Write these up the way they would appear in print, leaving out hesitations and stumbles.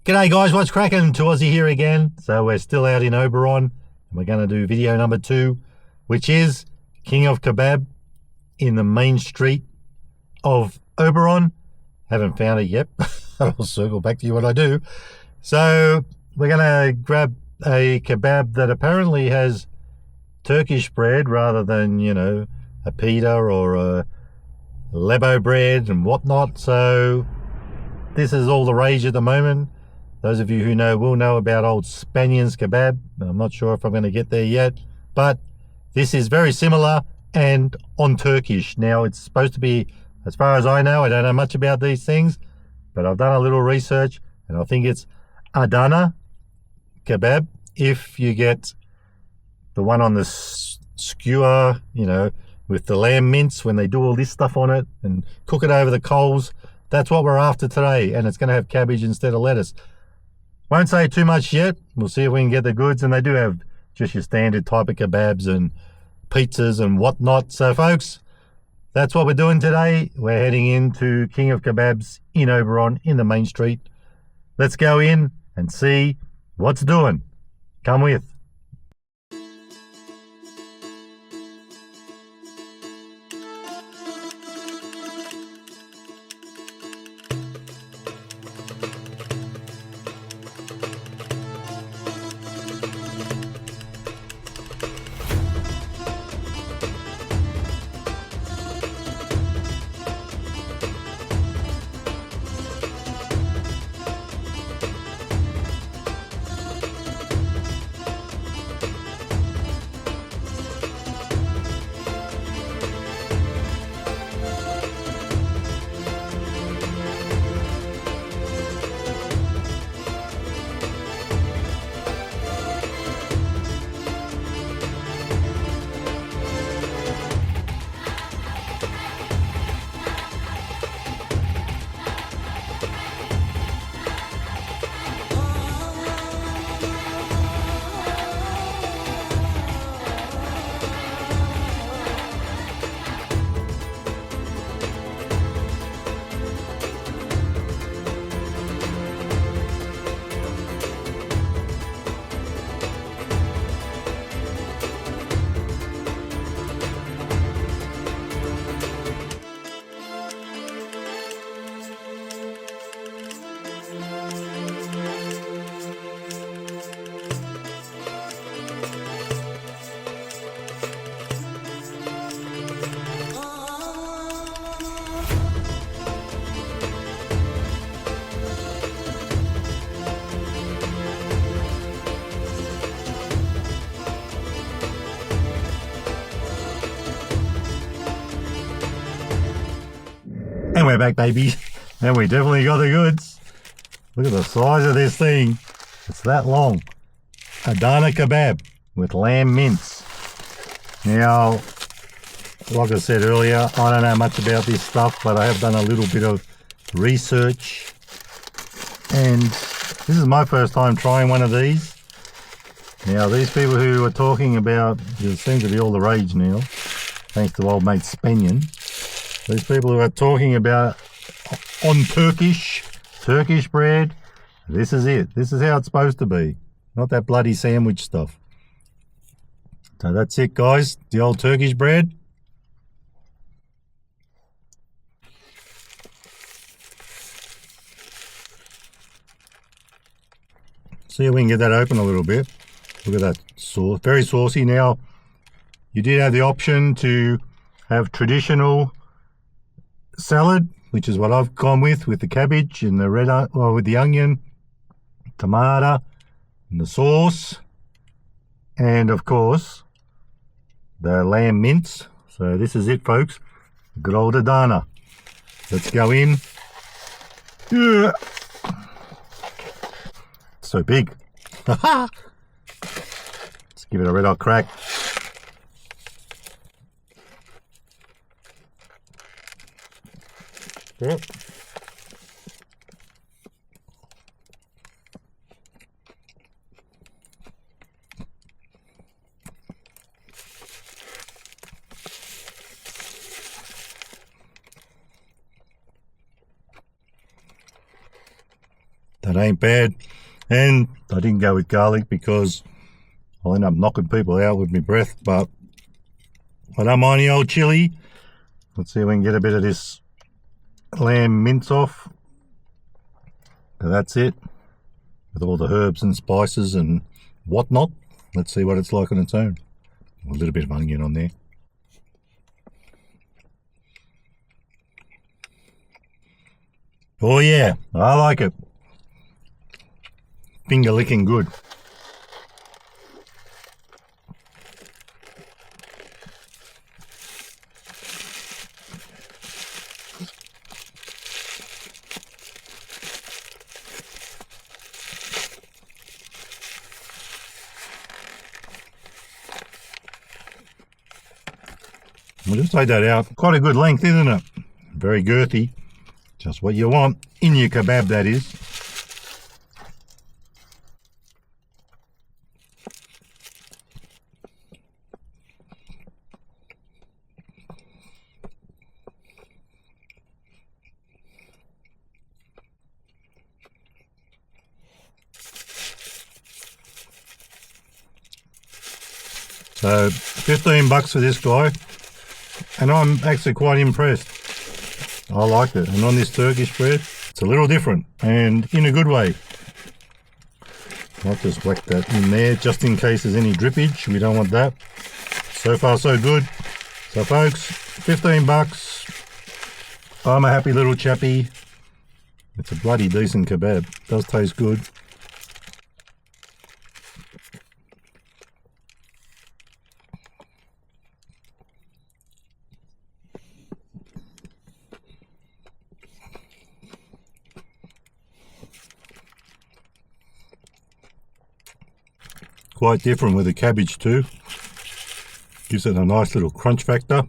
G'day guys, what's cracking? To Aussie here again. So we're still out in Oberon and we're going to do video number 2, which is King of Kebab in the main street of Oberon. Haven't found it yet. I'll circle back to you when I do. So we're going to grab a kebab that apparently has Turkish bread rather than, you know, a pita or a lebo bread and whatnot. So this is all the rage at the moment. Those of you who know will know about old Spanian's kebab. I'm not sure if I'm going to get there yet, but this is very similar and on Turkish. Now it's supposed to be, as far as I know, I don't know much about these things, but I've done a little research and I think it's Adana kebab. If you get the one on the skewer, you know, with the lamb mince, when they do all this stuff on it and cook it over the coals, that's what we're after today. And it's going to have cabbage instead of lettuce. Won't say too much yet. We'll see if we can get the goods. And they do have just your standard type of kebabs and pizzas and whatnot. So folks, that's what we're doing today. We're heading into King of Kebabs in Oberon in the main street. Let's go in and see what's doing. Come with. And we're back, baby. And we definitely got the goods. Look at the size of this thing. It's that long. Adana kebab with lamb mince. Now, like I said earlier, I don't know much about this stuff, but I have done a little bit of research. And this is my first time trying one of these. Now, these people who are talking about, it seems to be all the rage now, thanks to old mate Spanian. These people who are talking about on Turkish bread, this is it. This is how it's supposed to be. Not that bloody sandwich stuff. So that's it, guys. The old Turkish bread. See if we can get that open a little bit. Look at that sauce. Very saucy. Now, you did have the option to have traditional salad, which is what I've gone with the cabbage and the red, well, with the onion, tomato, and the sauce, and of course the lamb mince. So this is it, folks. Good old Adana. Let's go in. Yeah. So big. Let's give it a red hot crack. Yep. It ain't bad. And I didn't go with garlic because I'll end up knocking people out with my breath, but I don't mind the old chili. Let's see if we can get a bit of this lamb mince off. And that's it. With all the herbs and spices and whatnot. Let's see what it's like on its own. A little bit of onion on there. Oh yeah, I like it. Finger licking good. We'll just take that out. Quite a good length, isn't it? Very girthy. Just what you want in your kebab, that is. So $15 for this guy, and I'm actually quite impressed. I liked it. And on this Turkish bread, it's a little different and in a good way. I'll just whack that in there just in case there's any drippage. We don't want that. So far so good. So folks, $15. I'm a happy little chappy. It's a bloody decent kebab. It does taste good. Quite different with the cabbage too. Gives it a nice little crunch factor.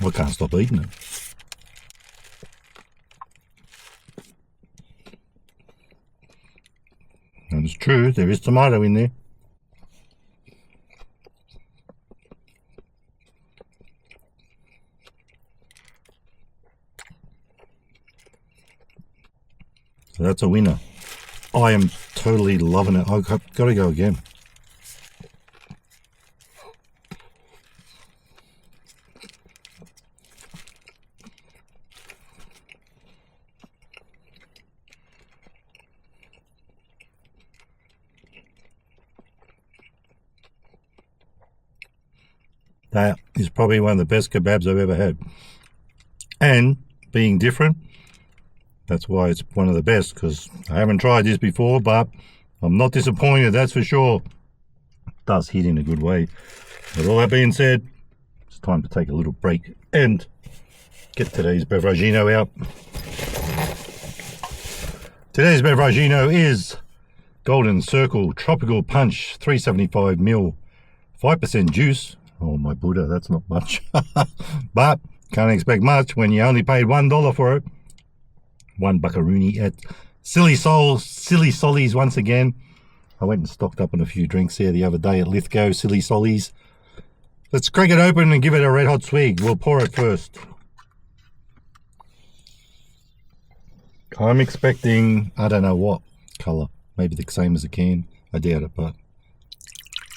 I can't stop eating it. And it's true, there is tomato in there. So that's a winner. I am totally loving it. I've got to go again. That is probably one of the best kebabs I've ever had. And being different, that's why it's one of the best, because I haven't tried this before, but I'm not disappointed, that's for sure. It does hit in a good way. But all that being said, it's time to take a little break and get today's beveragino out. Today's beveragino is Golden Circle Tropical Punch 375ml, 5% juice. Oh my Buddha, that's not much. But can't expect much when you only paid $1 for it. One buckaroonie at Silly Sollies once again. I went and stocked up on a few drinks there the other day at Lithgow, Silly Sollies. Let's crack it open and give it a red hot swig. We'll pour it first. I'm expecting, I don't know what colour. Maybe the same as the can. I doubt it, but...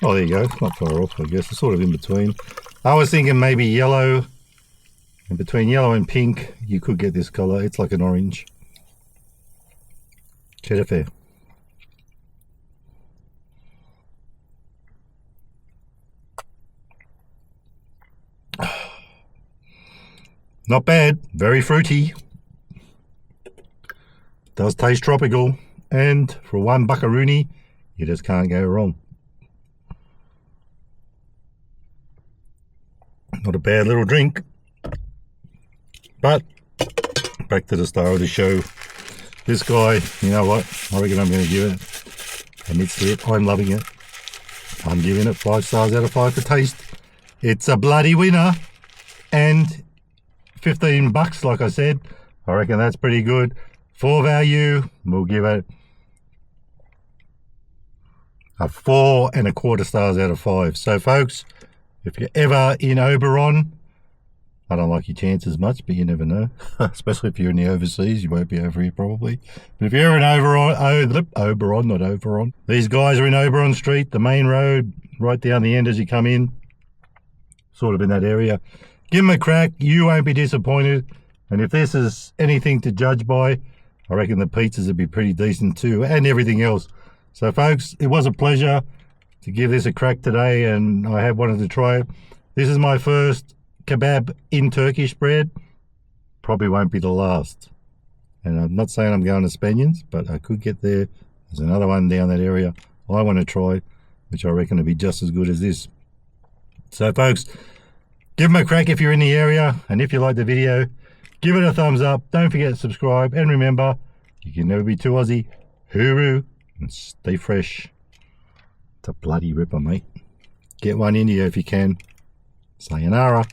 Oh, there you go. It's not far off, I guess. It's sort of in between. I was thinking maybe yellow. And between yellow and pink, you could get this colour. It's like an orange. Cheddar fair. Not bad. Very fruity. Does taste tropical. And for one buckaroonie, you just can't go wrong. Not a bad little drink. But back to the star of the show. This guy, you know what? I reckon I'm going to give it. Amidst it, I'm loving it. I'm giving it 5 stars out of 5 for taste. It's a bloody winner. And $15, like I said. I reckon that's pretty good. For value, we'll give it a 4.25 stars out of 5. So folks, if you're ever in Oberon, I don't like your chances much, but you never know. Especially if you're in the overseas, you won't be over here probably. But if you're in Oberon, not Oberon. These guys are in Oberon Street, the main road, right down the end as you come in. Sort of in that area. Give them a crack, you won't be disappointed. And if this is anything to judge by, I reckon the pizzas would be pretty decent too, and everything else. So folks, it was a pleasure to give this a crack today, and I have wanted to try it. This is my first kebab in Turkish bread. Probably won't be the last. And I'm not saying I'm going to Spaniards, but I could get there. There's another one down that area I want to try, which I reckon will be just as good as this. So folks, give them a crack if you're in the area, and if you like the video, give it a thumbs up. Don't forget to subscribe, and remember, you can never be too Aussie. Hooroo, and stay fresh. It's a bloody ripper, mate. Get one in you if you can. Sayonara.